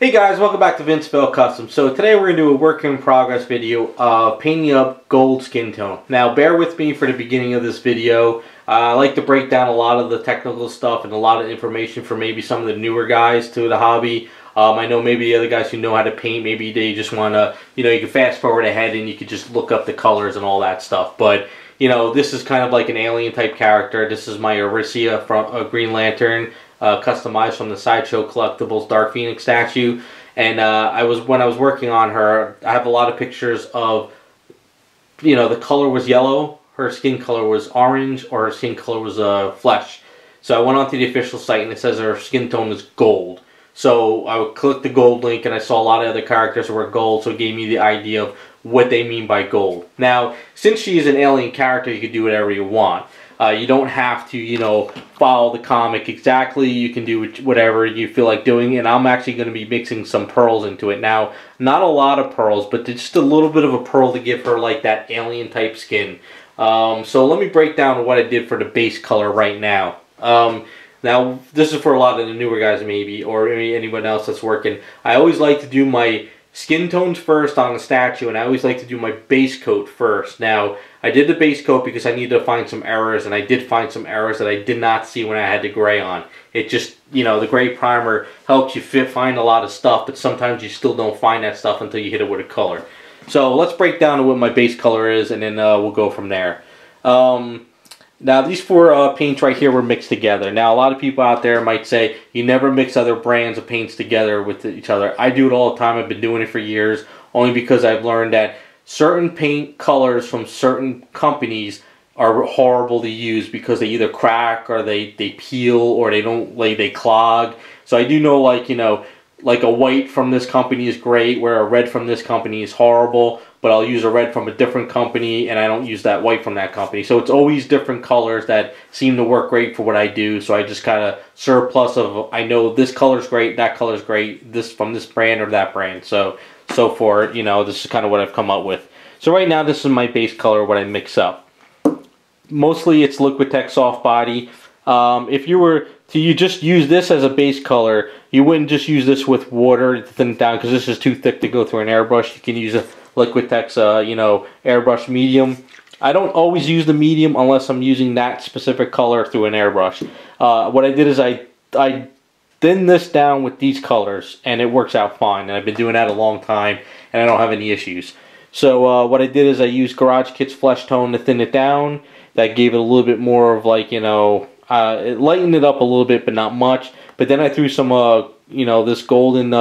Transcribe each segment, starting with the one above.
Hey guys, welcome back to Vinceville Custom. So today we're going to do a work in progress video of painting up gold skin tone. Now bear with me for the beginning of this video. I like to break down a lot of the technical stuff and a lot of information for maybe some of the newer guys to the hobby. I know maybe the other guys who know how to paint, maybe they just want to, you can fast forward ahead and you could just look up the colors and all that stuff. But, this is kind of like an alien type character. This is my Arisia from Green Lantern. Customized from the Sideshow Collectibles Dark Phoenix statue, and when I was working on her, I have a lot of pictures of, the color was yellow, her skin color was orange, or her skin color was flesh. So I went onto the official site and it says her skin tone is gold. So I would click the gold link and I saw a lot of other characters that were gold, so it gave me the idea of what they mean by gold. Now, since she is an alien character, you can do whatever you want. You don't have to, follow the comic exactly. You can do whatever you feel like doing, and I'm actually going to be mixing some pearls into it. Now, not a lot of pearls, but just a little bit of a pearl to give her like that alien type skin. So let me break down what I did for the base color right now. Now, this is for a lot of the newer guys maybe, or maybe anyone else that's working. I always like to do my skin tones first on the statue, and I always like to do my base coat first. Now, I did the base coat because I needed to find some errors, and I did find some errors that I did not see when I had the gray on. It just, the gray primer helps you find a lot of stuff, but sometimes you still don't find that stuff until you hit it with a color. So let's break down what my base color is, and then we'll go from there. Now, these four paints right here were mixed together. Now, a lot of people out there might say, you never mix other brands of paints together with each other. I do it all the time. I've been doing it for years, only because I've learned that certain paint colors from certain companies are horrible to use because they either crack or they peel or they clog. So I do know, like a white from this company is great, where a red from this company is horrible, but I'll use a red from a different company and I don't use that white from that company. So it's always different colors that seem to work great for what I do. So I just kind of surplus of, I know this color's great, that color's great, this from this brand or that brand. So far, this is kind of what I've come up with. So right now, this is my base color, what I mix up. Mostly it's Liquitex Soft Body. If you were to just use this as a base color, you wouldn't just use this with water to thin it down because this is too thick to go through an airbrush. You can use a Liquitex, airbrush medium. I don't always use the medium unless I'm using that specific color through an airbrush. What I did is I thin this down with these colors, and it works out fine. And I've been doing that a long time, and I don't have any issues. So what I did is I used Garage Kit's Flesh Tone to thin it down. That gave it a little bit more of it lightened it up a little bit, but not much. But then I threw some, this golden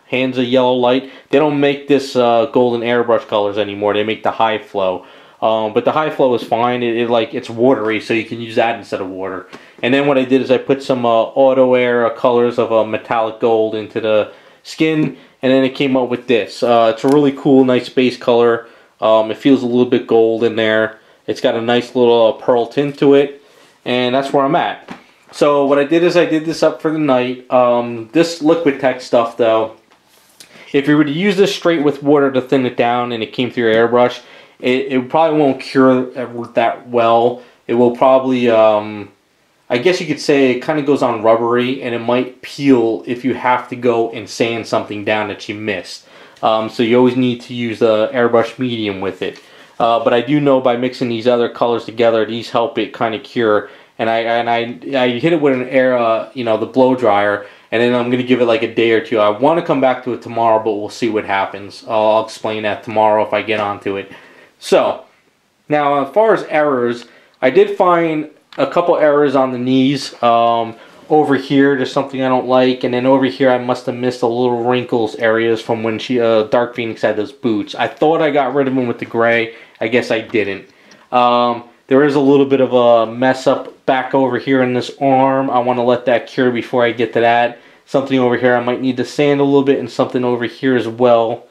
Hansa Yellow Light. They don't make this golden airbrush colors anymore. They make the High Flow. But the High Flow is fine. It's watery, so you can use that instead of water. And then what I did is I put some Auto Air colors of metallic gold into the skin, and then it came up with this. It's a really cool, nice base color. It feels a little bit gold in there. It's got a nice little pearl tint to it, and that's where I'm at. So what I did is I did this up for the night. This Liquitex stuff, though, if you were to use this straight with water to thin it down and it came through your airbrush, it probably won't cure that well. It will probably, I guess you could say it kind of goes on rubbery, and it might peel if you have to go and sand something down that you missed. So you always need to use the airbrush medium with it. But I do know by mixing these other colors together, these help it kind of cure. And I hit it with an the blow dryer, and then I'm going to give it like a day or two. I want to come back to it tomorrow, but we'll see what happens. I'll explain that tomorrow if I get onto it. So, now as far as errors, I did find a couple errors on the knees. Over here, there's something I don't like, and then over here I must have missed a little wrinkles areas from when Dark Phoenix had those boots. I thought I got rid of them with the gray. I guess I didn't. There is a little bit of a mess up back over here in this arm. I want to let that cure before I get to that. Something over here I might need to sand a little bit, and something over here as well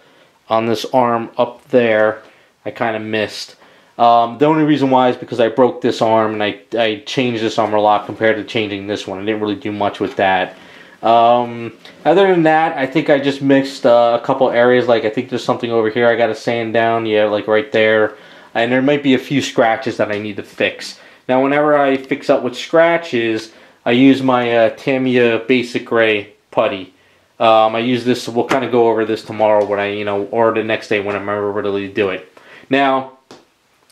on this arm up there I kind of missed. The only reason why is because I broke this arm, and I changed this arm a lot compared to changing this one. I didn't really do much with that. Other than that, I think I just mixed a couple areas. I think there's something over here I got to sand down. Yeah, right there. And there might be a few scratches that I need to fix. Now, whenever I fix up with scratches, I use my Tamiya Basic Gray putty. I use this, we'll kind of go over this tomorrow when or the next day when I'm ready to do it. Now,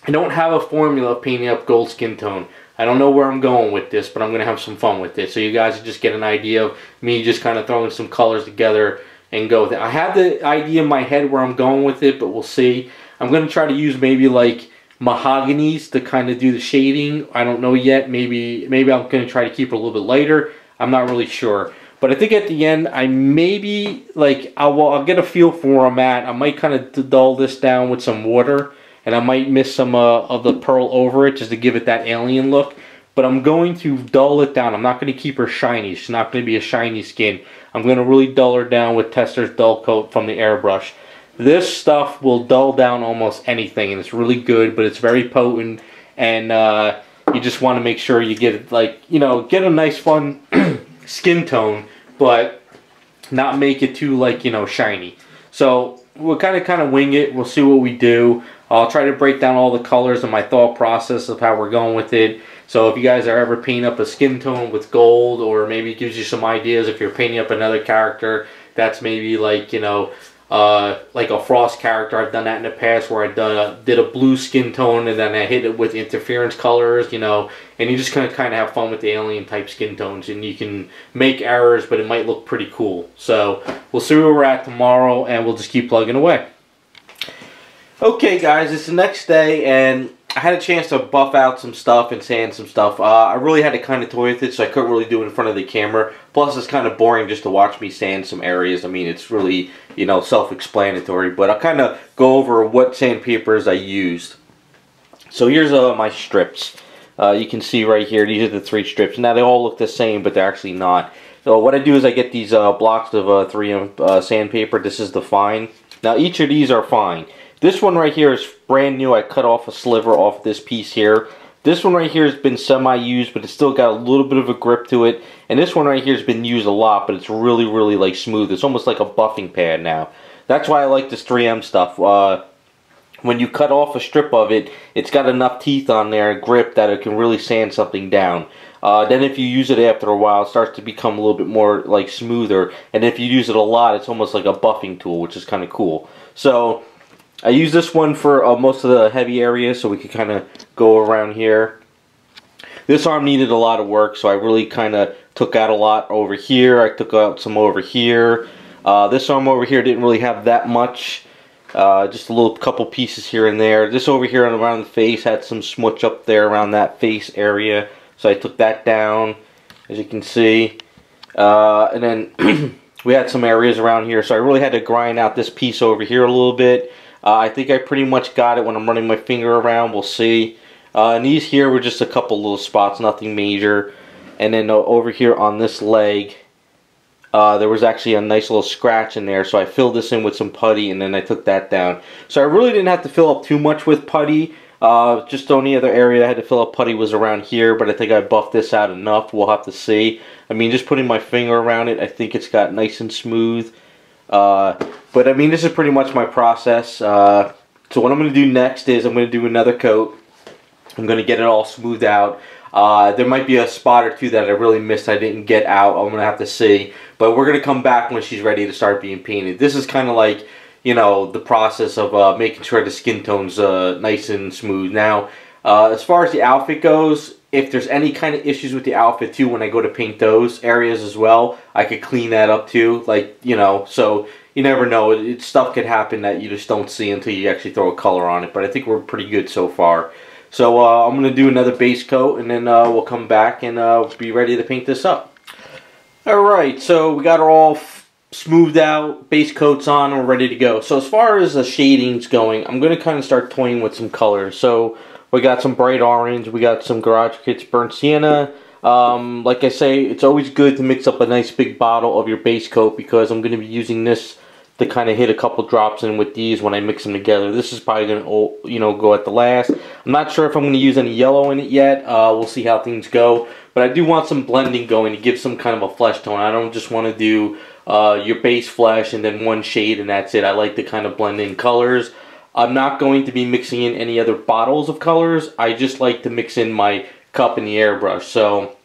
I don't have a formula of painting up gold skin tone. I don't know where I'm going with this, but I'm going to have some fun with it. So you guys just get an idea of me just kind of throwing some colors together and go with it. I have the idea in my head where I'm going with it, but we'll see. I'm going to try to use maybe like mahoganies to kind of do the shading. I don't know yet. Maybe I'm going to try to keep it a little bit lighter. I'm not really sure. But I think at the end, I maybe, like, I'll get a feel for where I'm at. I might kind of dull this down with some water. And I might miss some of the pearl over it just to give it that alien look. But I'm going to dull it down. I'm not going to keep her shiny. She's not going to be a shiny skin. I'm going to really dull her down with Testor's Dull Coat from the airbrush. This stuff will dull down almost anything. And it's really good, but it's very potent. And you just want to make sure you get, like, get a nice fun skin tone. But not make it too, like, shiny. So we'll kind of wing it. We'll see what we do. I'll try to break down all the colors and my thought process of how we're going with it. So if you guys are ever painting up a skin tone with gold, or maybe it gives you some ideas if you're painting up another character that's maybe like, like a Frost character. I've done that in the past where I did a blue skin tone and then I hit it with interference colors, and you just kind of have fun with the alien type skin tones, and you can make errors, but it might look pretty cool. So we'll see where we're at tomorrow, and we'll just keep plugging away. Okay guys, it's the next day, and I had a chance to buff out some stuff and sand some stuff. I really had to kind of toy with it, so I couldn't really do it in front of the camera. Plus, it's kind of boring just to watch me sand some areas. I mean, it's really, self-explanatory. But I'll kind of go over what sandpapers I used. So here's my strips. You can see right here, these are the 3 strips. Now, they all look the same, but they're actually not. So what I do is I get these blocks of 3M sandpaper. This is the fine. Now, each of these are fine. This one right here is brand new. I cut off a sliver off this piece here. This one right here has been semi-used, but it's still got a little bit of a grip to it. And this one right here has been used a lot, but it's really, really like smooth. It's almost like a buffing pad now. That's why I like this 3M stuff. When you cut off a strip of it, it's got enough teeth on there, grip, that it can really sand something down. Then if you use it after a while, it starts to become a little bit more like smoother. And if you use it a lot, it's almost like a buffing tool, which is kind of cool. So I use this one for most of the heavy areas, so we could kind of go around here. This arm needed a lot of work, so I really kind of took out a lot over here. I took out some over here. This arm over here didn't really have that much. Just a little couple pieces here and there. This over here and around the face had some smudge up there around that face area, so I took that down, as you can see. And then we had some areas around here, so I really had to grind out this piece over here a little bit. I think I pretty much got it when I'm running my finger around. We'll see. And these here were just a couple little spots, nothing major. And then over here on this leg, there was actually a nice little scratch in there. So I filled this in with some putty, and then I took that down. So I really didn't have to fill up too much with putty. Just the only other area I had to fill up putty was around here, but I think I buffed this out enough. We'll have to see. I mean, just putting my finger around it, I think it's got nice and smooth. But I mean, this is pretty much my process. So what I'm going to do next is I'm going to do another coat. I'm going to get it all smoothed out. There might be a spot or two that I really missed I didn't get out. I'm going to have to see. But we're going to come back when she's ready to start being painted. This is kind of like, the process of making sure the skin tone's nice and smooth. Now, as far as the outfit goes, if there's any kind of issues with the outfit too, when I go to paint those areas as well, I could clean that up too. Like, so you never know. Stuff could happen that you just don't see until you actually throw a color on it. But I think we're pretty good so far. So I'm going to do another base coat, and then we'll come back and be ready to paint this up. Alright, so we got her all smoothed out, base coats on, and we're ready to go. So as far as the shading's going, I'm going to kind of start toying with some colors. So we got some bright orange, we got some Garage Kits burnt sienna. Like I say, it's always good to mix up a nice big bottle of your base coat, because I'm going to be using this to kind of hit a couple drops in with these when I mix them together. This is probably going to, go at the last. I'm not sure if I'm going to use any yellow in it yet. We'll see how things go. But I do want some blending going to give some kind of a flesh tone. I don't just want to do your base flesh and then one shade and that's it. I like to kind of blend in colors. I'm not going to be mixing in any other bottles of colors. I just like to mix in my cup and the airbrush. So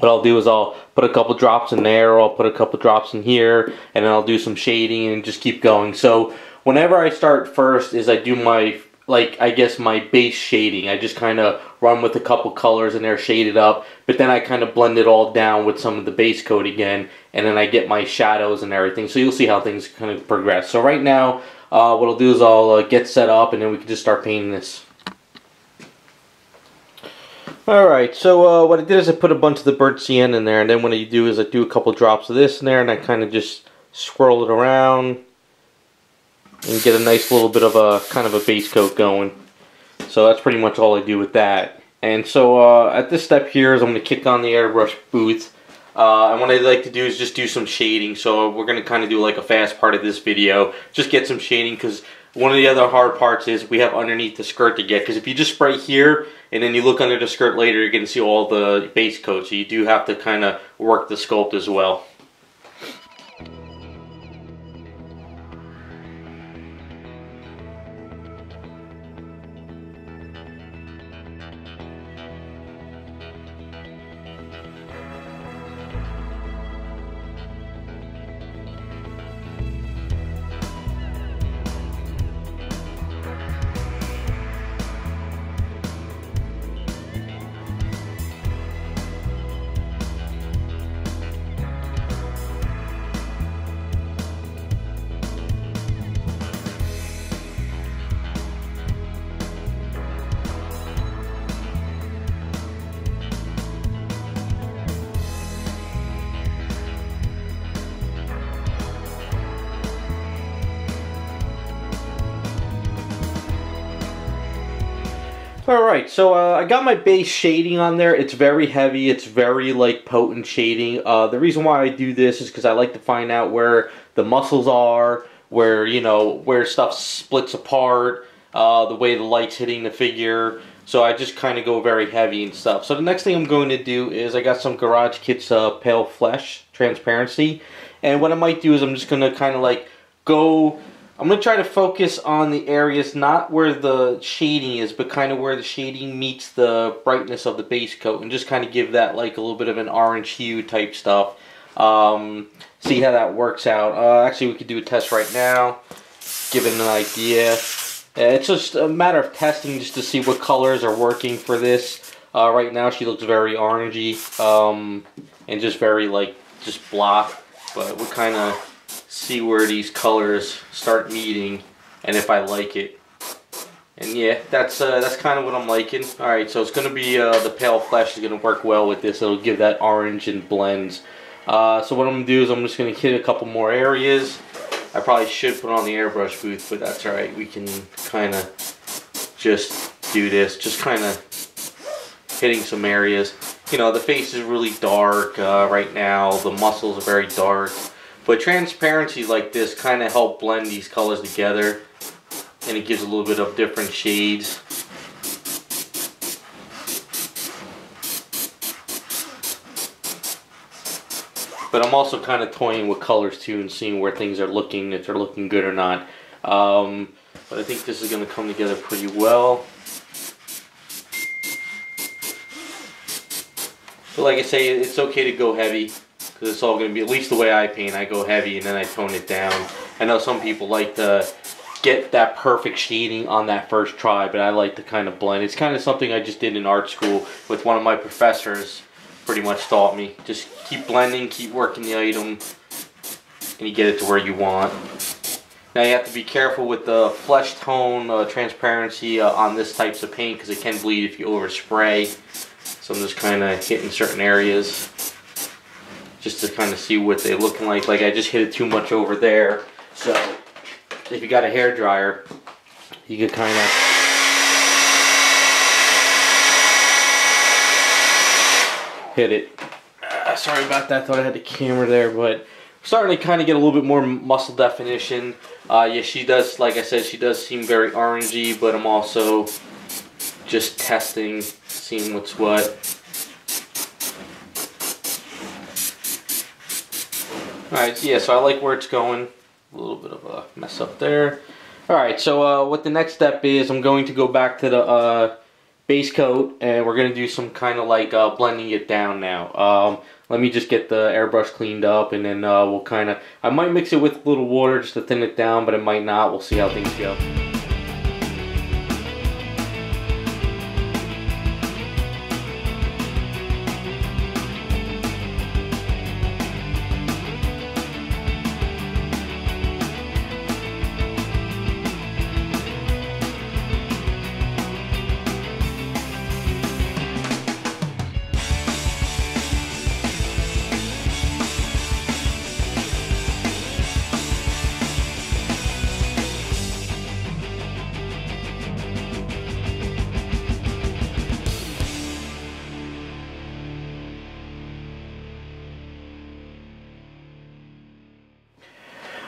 what I'll do is I'll put a couple drops in there, or I'll put a couple drops in here, and then I'll do some shading and just keep going. So whenever I start first is I do my, like, I guess my base shading. I just kind of run with a couple colors and they're shaded up, but then I kind of blend it all down with some of the base coat again, and then I get my shadows and everything. So you'll see how things kind of progress. So right now, what I'll do is I'll get set up, and then we can just start painting this. Alright, so what I did is I put a bunch of the burnt sienna in there, and then what I do is I do a couple drops of this in there, and I kind of just swirl it around and get a nice little bit of a kind of a base coat going. So that's pretty much all I do with that. And so at this step here is I'm going to kick on the airbrush booth, and what I'd like to do is just do some shading. So we're going to kind of do like a fast part of this video, just get some shading, because one of the other hard parts is we have underneath the skirt to get, because if you just spray here and then you look under the skirt later, you're going to see all the base coat, so you do have to kind of work the sculpt as well. Alright, so I got my base shading on there. It's very heavy. It's very, like, potent shading. The reason why I do this is because I like to find out where the muscles are, where, you know, where stuff splits apart, the way the light's hitting the figure. So I just kind of go very heavy and stuff. So the next thing I'm going to do is I got some Garage Kits Pale Flesh Transparency. And what I might do is I'm just going to kind of, like, I'm going to try to focus on the areas not where the shading is, but kind of where the shading meets the brightness of the base coat, and just kind of give that like a little bit of an orange hue type stuff. See how that works out. Actually, we could do a test right now, give it an idea. It's just a matter of testing just to see what colors are working for this. Right now she looks very orangey, and just very like just blah, but we'll kind of see where these colors start meeting and if I like it. And yeah, that's kind of what I'm liking. Alright, so it's going to be the Pale Flesh is going to work well with this. It'll give that orange and blends. So what I'm going to do is I'm just going to hit a couple more areas. I probably should put on the airbrush booth, but that's alright. We can kind of just do this, just kind of hitting some areas. You know, the face is really dark right now. The muscles are very dark. But transparency like this kind of help blend these colors together, and it gives a little bit of different shades. But I'm also kind of toying with colors too and seeing where things are looking, if they're looking good or not. But I think this is going to come together pretty well. But like I say, it's okay to go heavy. It's all going to be, at least the way I paint, I go heavy and then I tone it down. I know some people like to get that perfect shading on that first try, but I like to kind of blend. It's kind of something I just did in art school with one of my professors. Pretty much taught me. Just keep blending, keep working the item, and you get it to where you want. Now you have to be careful with the flesh tone transparency on this types of paint, because it can bleed if you overspray. So I'm just kind of hitting certain areas just to kind of see what they're looking like. Like I just hit it too much over there. So if you got a hair dryer, you could kind of hit it. Sorry about that. Thought I had the camera there, but starting to kind of get a little bit more muscle definition. Yeah, she does. Like I said, she does seem very orangey, but I'm also just testing, seeing what's what. Alright, so yeah, so I like where it's going. A little bit of a mess up there. Alright, so what the next step is, I'm going to go back to the base coat, and we're going to do some kind of like blending it down now. Let me just get the airbrush cleaned up, and then we'll kind of, I might mix it with a little water just to thin it down, but it might not. We'll see how things go.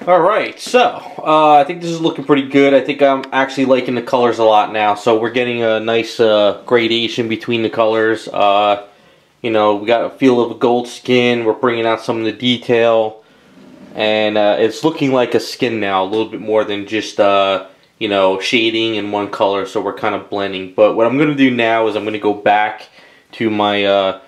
Alright, so I think this is looking pretty good. I think I'm actually liking the colors a lot now. So we're getting a nice gradation between the colors. You know, we got a feel of a gold skin. We're bringing out some of the detail. And it's looking like a skin now, a little bit more than just, you know, shading in one color. So we're kind of blending. But what I'm going to do now is I'm going to go back to my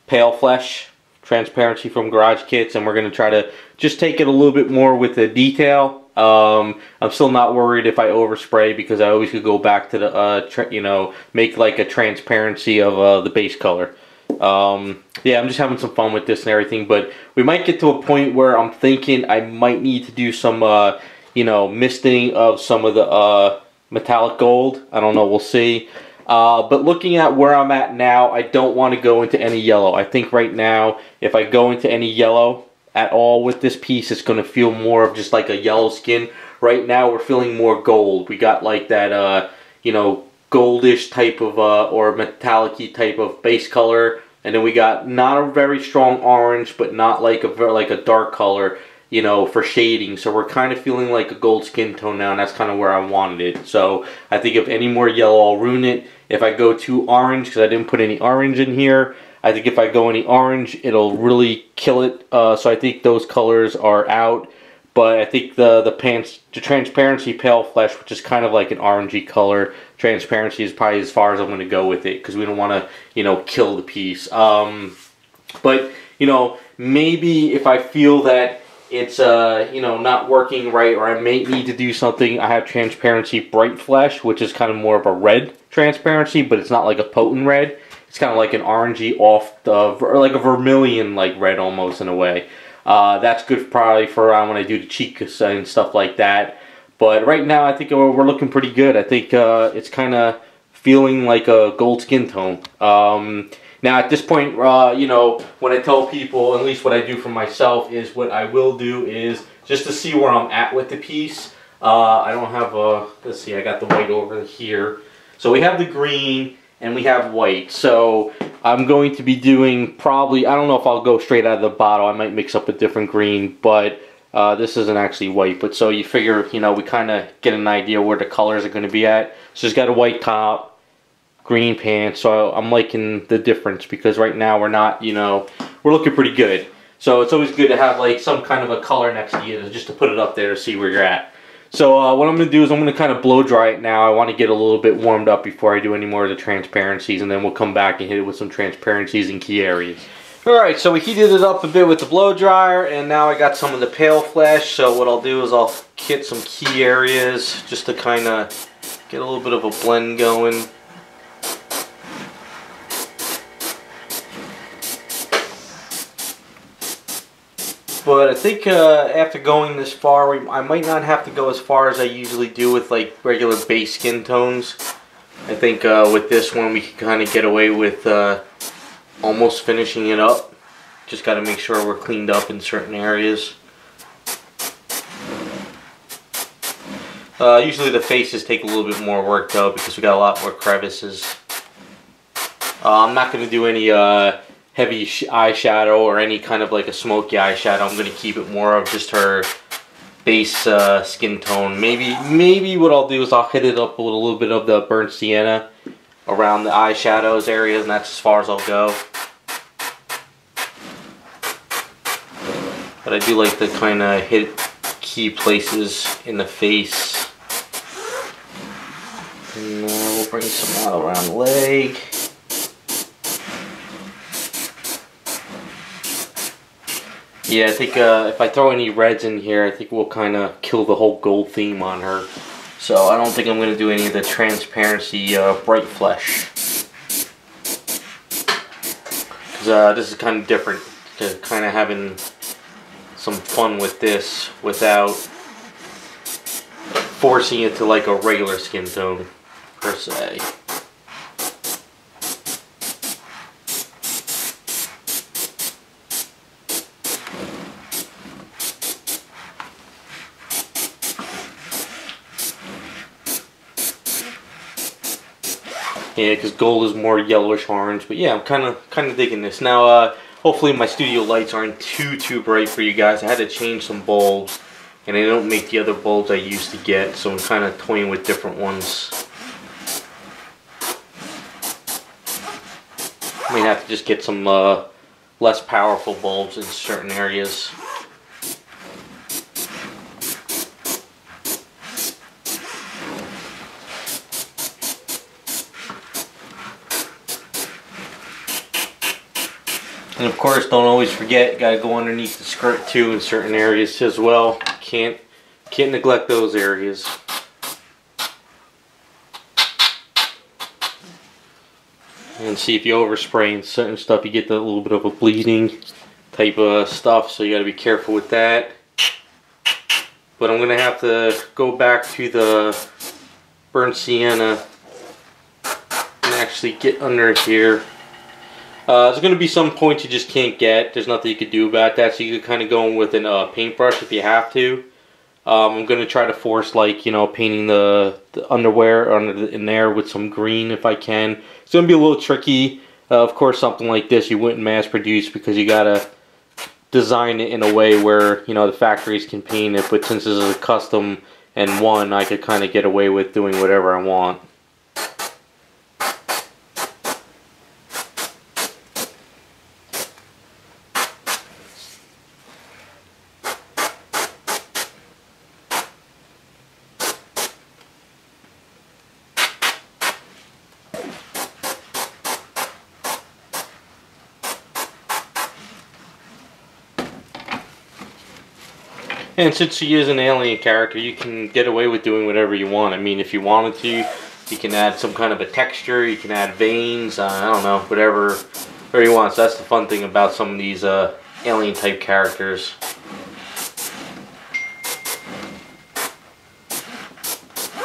pale flesh transparency from Garage Kits, and we're going to try to just take it a little bit more with the detail. I'm still not worried if I overspray, because I always could go back to the, you know, make like a transparency of the base color. Yeah, I'm just having some fun with this and everything, but we might get to a point where I'm thinking I might need to do some, you know, misting of some of the metallic gold. I don't know, we'll see. But looking at where I'm at now, I don't want to go into any yellow. I think right now, if I go into any yellow at all with this piece, it's going to feel more of just like a yellow skin. Right now, we're feeling more gold. We got like that, you know, goldish type of, or metallic-y type of base color. And then we got not a very strong orange, but not like a dark color, you know, for shading. So we're kind of feeling like a gold skin tone now, and that's kind of where I wanted it. So I think if any more yellow, I'll ruin it. If I go too orange, because I didn't put any orange in here, I think if I go any orange, it'll really kill it. So I think those colors are out. But I think the transparency pale flesh, which is kind of like an orangey color, transparency is probably as far as I'm going to go with it, because we don't want to, you know, kill the piece. But, you know, maybe if I feel that it's, you know, not working right, or I may need to do something, I have transparency bright flesh, which is kind of more of a red transparency, but it's not like a potent red. It's kind of like an orangey off the, or like a vermilion like red almost in a way. That's good probably for around when I do the cheeks and stuff like that. But right now I think we're looking pretty good. I think it's kind of feeling like a gold skin tone. Now at this point, you know, when I tell people, at least what I do for myself, is what I will do is just to see where I'm at with the piece. I don't have a, let's see, I got the white over here. So we have the green and we have white. So I'm going to be doing probably, I don't know if I'll go straight out of the bottle. I might mix up a different green, but this isn't actually white. But so you figure, you know, we kind of get an idea where the colors are going to be at. So it's got a white top, green pants. So I'm liking the difference, because right now we're not, you know, we're looking pretty good. So it's always good to have like some kind of a color next to you, just to put it up there to see where you're at. So what I'm going to do is I'm going to kind of blow dry it now. I want to get a little bit warmed up before I do any more of the transparencies, and then we'll come back and hit it with some transparencies in key areas. Alright, so we heated it up a bit with the blow dryer, and now I got some of the pale flesh. So what I'll do is I'll hit some key areas just to kind of get a little bit of a blend going. But I think after going this far, I might not have to go as far as I usually do with like regular base skin tones. I think with this one we can kind of get away with almost finishing it up. Just got to make sure we're cleaned up in certain areas. Usually the faces take a little bit more work though, because we got a lot more crevices. I'm not going to do any heavy eyeshadow or any kind of like a smoky eyeshadow. I'm going to keep it more of just her base skin tone. Maybe what I'll do is I'll hit it up with a little bit of the burnt sienna around the eyeshadows areas, and that's as far as I'll go. But I do like to kind of hit key places in the face. And we'll bring some out around the leg. Yeah, I think if I throw any reds in here, I think we'll kind of kill the whole gold theme on her. So I don't think I'm going to do any of the transparency bright flesh. Because this is kind of different. Kind of having some fun with this without forcing it to like a regular skin tone, per se. Yeah, because gold is more yellowish orange, but yeah, I'm kind of digging this. Now, hopefully my studio lights aren't too bright for you guys. I had to change some bulbs, and they don't make the other bulbs I used to get, so I'm kind of toying with different ones. I may have to just get some less powerful bulbs in certain areas. And of course, don't always forget, you gotta go underneath the skirt too in certain areas as well. Can't neglect those areas. And see, if you overspray in certain stuff, you get that little bit of a bleeding type of stuff, so you gotta be careful with that. But I'm gonna have to go back to the burnt sienna and actually get under here. There's going to be some points you just can't get. There's nothing you can do about that, so you can kind of go in with a paintbrush if you have to. I'm going to try to force, like, you know, painting the underwear in there with some green if I can. It's going to be a little tricky. Of course, something like this you wouldn't mass produce because you got to design it in a way where, you know, the factories can paint it. But since this is a custom and one, I could kind of get away with doing whatever I want. And since she is an alien character, you can get away with doing whatever you want. I mean, if you wanted to, you can add some kind of a texture, you can add veins, I don't know, whatever you want. So that's the fun thing about some of these alien type characters.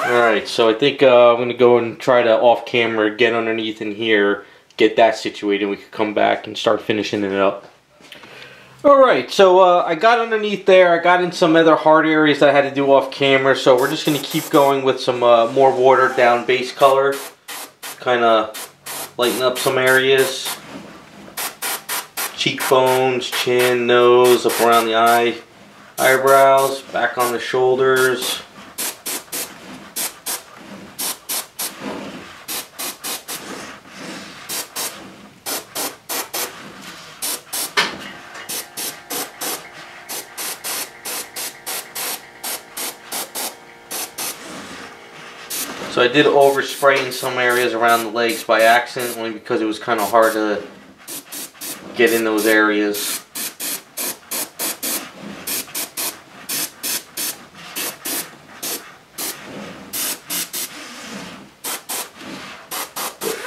Alright, so I think I'm going to go and try to off camera get underneath in here, get that situated, we could come back and start finishing it up. Alright, so I got underneath there, I got in some other hard areas that I had to do off camera, so we're just going to keep going with some more watered down base color. Kind of lighten up some areas. Cheekbones, chin, nose, up around the eyebrows, back on the shoulders. So I did overspray in some areas around the legs by accident, only because it was kind of hard to get in those areas.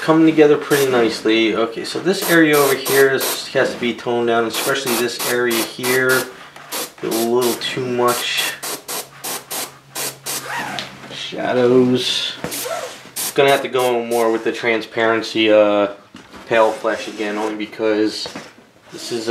Coming together pretty nicely. Okay, so this area over here has to be toned down, especially this area here. A little too much shadows. Gonna have to go more with the transparency pale flesh again, only because this is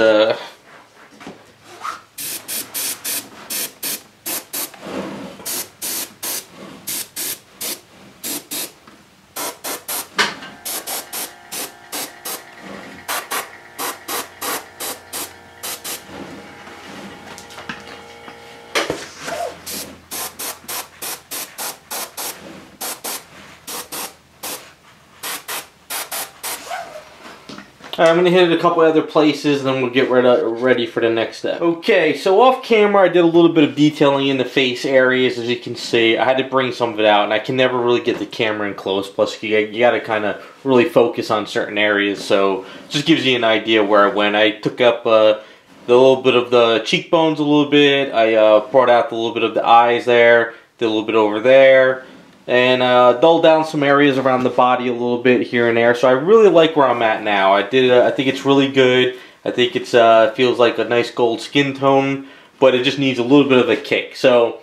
Alright, I'm going to hit it a couple other places, and then we'll get ready for the next step. Okay, so off camera I did a little bit of detailing in the face areas. As you can see, I had to bring some of it out, and I can never really get the camera in close. Plus, you got to kind of really focus on certain areas, so it just gives you an idea where I went. I took up the little bit of the cheekbones a little bit. I brought out a little bit of the eyes there, did a little bit over there. And dull down some areas around the body a little bit here and there. So I really like where I'm at now. I think it's really good. I think it's feels like a nice gold skin tone, but it just needs a little bit of a kick. So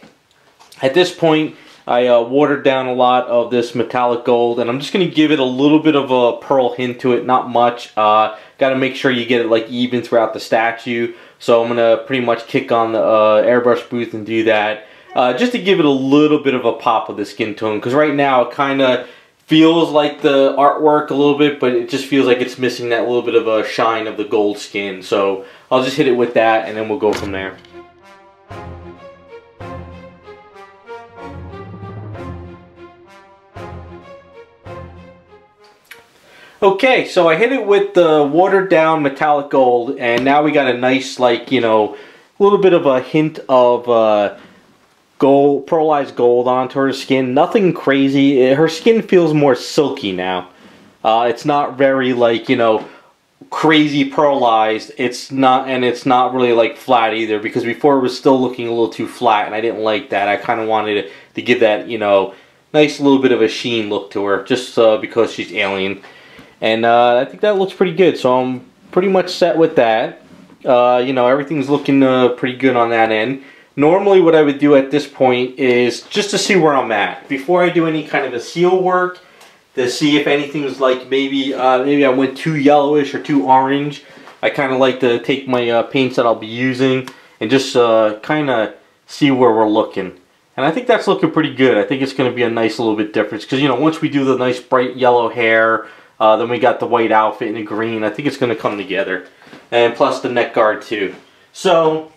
at this point, I watered down a lot of this metallic gold, and I'm just going to give it a little bit of a pearl hint to it, not much. Got to make sure you get it like even throughout the statue. So I'm going to pretty much kick on the airbrush booth and do that. Just to give it a little bit of a pop of the skin tone, because right now it kind of feels like the artwork a little bit, but it just feels like it's missing that little bit of a shine of the gold skin. So I'll just hit it with that, and then we'll go from there. Okay, so I hit it with the watered down metallic gold, and now we got a nice, like, you know, a little bit of a hint of gold, pearlized gold onto her skin. Nothing crazy. Her skin feels more silky now. It's not very, like, you know, crazy pearlized. It's not, and it's not really like flat either, because before it was still looking a little too flat, and I didn't like that. I kind of wanted to give that, you know, nice little bit of a sheen look to her, just because she's alien. And I think that looks pretty good, so I'm pretty much set with that. You know, everything's looking pretty good on that end. Normally what I would do at this point is just to see where I'm at. Before I do any kind of a seal work, to see if anything's like maybe I went too yellowish or too orange. I kind of like to take my paints that I'll be using and just kind of see where we're looking. And I think that's looking pretty good. I think it's going to be a nice little bit difference, because, you know, once we do the nice bright yellow hair, then we got the white outfit and the green. I think it's going to come together. And plus the neck guard too. So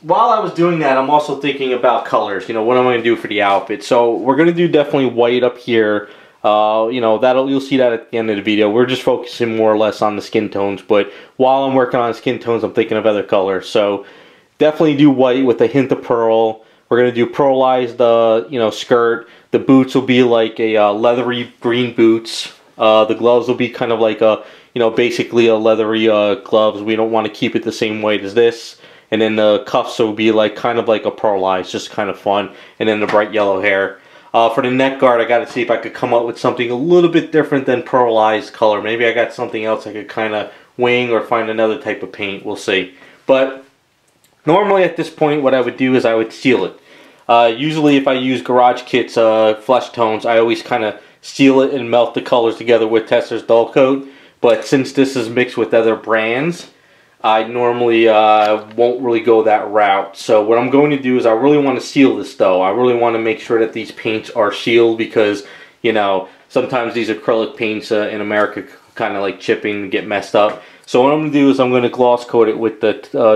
while I was doing that, I'm also thinking about colors. You know, what am I going to do for the outfit? So we're going to do definitely white up here. You know, you'll see that at the end of the video. We're just focusing more or less on the skin tones. But while I'm working on skin tones, I'm thinking of other colors. So definitely do white with a hint of pearl. We're going to do pearlized, you know, skirt. The boots will be like a leathery green boots. The gloves will be kind of like a, you know, basically a leathery gloves. We don't want to keep it the same weight as this. And then the cuffs will be like kind of like a pearlized, just kind of fun. And then the bright yellow hair. For the neck guard, I got to see if I could come up with something a little bit different than pearlized color. Maybe I got something else I could kind of wing or find another type of paint. We'll see. But normally at this point, what I would do is I would seal it. Usually if I use Garage Kit's flesh tones, I always kind of seal it and melt the colors together with Tesser's dull coat. But since this is mixed with other brands, I normally won't really go that route. So what I'm going to do is I really want to seal this though. I really want to make sure that these paints are sealed, because, you know, sometimes these acrylic paints in America kind of like chipping and get messed up. So what I'm going to do is I'm going to gloss coat it with the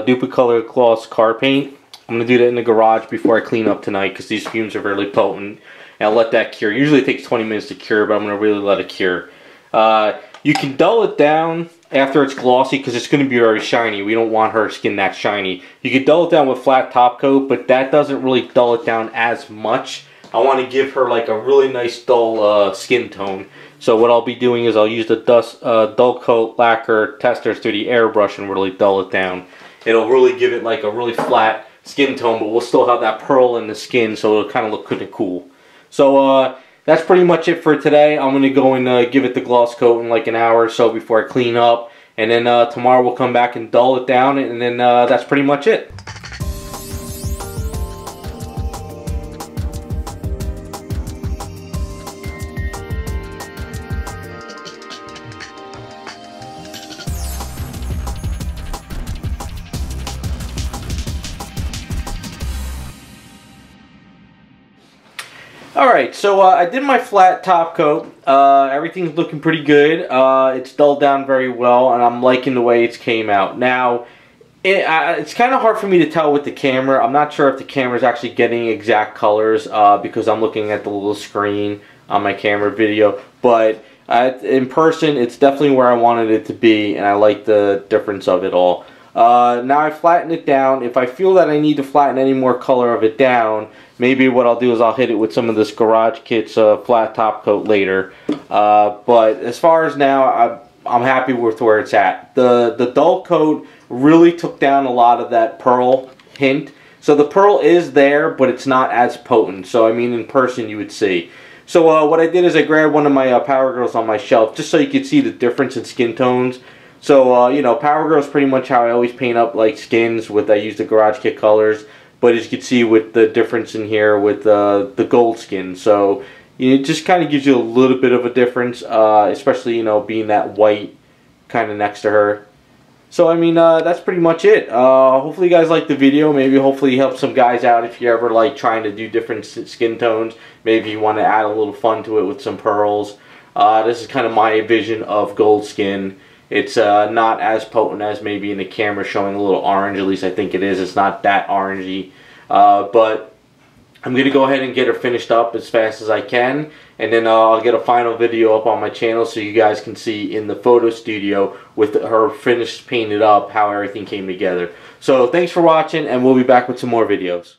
Duplicolor Gloss Car Paint. I'm going to do that in the garage before I clean up tonight, because these fumes are really potent. And I'll let that cure. Usually it takes 20 minutes to cure, but I'm going to really let it cure. You can dull it down after it's glossy, because it's going to be very shiny. We don't want her skin that shiny. You can dull it down with flat top coat, but that doesn't really dull it down as much. I want to give her like a really nice dull skin tone. So what I'll be doing is I'll use the dull coat lacquer testers through the airbrush and really dull it down. It'll really give it like a really flat skin tone, but we'll still have that pearl in the skin, so it'll kind of look kind of cool. So that's pretty much it for today. I'm going to go and give it the gloss coat in like an hour or so before I clean up. And then tomorrow we'll come back and dull it down, and then that's pretty much it. Alright, so I did my flat top coat. Everything's looking pretty good. It's dulled down very well, and I'm liking the way it's came out. Now, it's kind of hard for me to tell with the camera. I'm not sure if the camera is actually getting exact colors because I'm looking at the little screen on my camera video. But In person, it's definitely where I wanted it to be, and I like the difference of it all. Now I flattened it down. If I feel that I need to flatten any more color of it down, maybe what I'll do is I'll hit it with some of this Garage Kit's flat top coat later. But as far as now, I'm happy with where it's at. The dull coat really took down a lot of that pearl hint. So the pearl is there, but it's not as potent. So I mean, in person you would see. So what I did is I grabbed one of my Power Girls on my shelf, just so you could see the difference in skin tones. So you know, Power Girl is pretty much how I always paint up like skins. I use the Garage Kit colors, but as you can see with the difference in here with the gold skin. So it just kind of gives you a little bit of a difference, especially, you know, being that white kind of next to her. So I mean, that's pretty much it. Hopefully you guys liked the video. Maybe hopefully help some guys out if you're ever like trying to do different skin tones. Maybe you want to add a little fun to it with some pearls. This is kind of my vision of gold skin. It's not as potent as maybe in the camera showing a little orange. At least I think it is. It's not that orangey. But I'm going to go ahead and get her finished up as fast as I can, and then I'll get a final video up on my channel so you guys can see in the photo studio with her finished painted up how everything came together. So thanks for watching, and we'll be back with some more videos.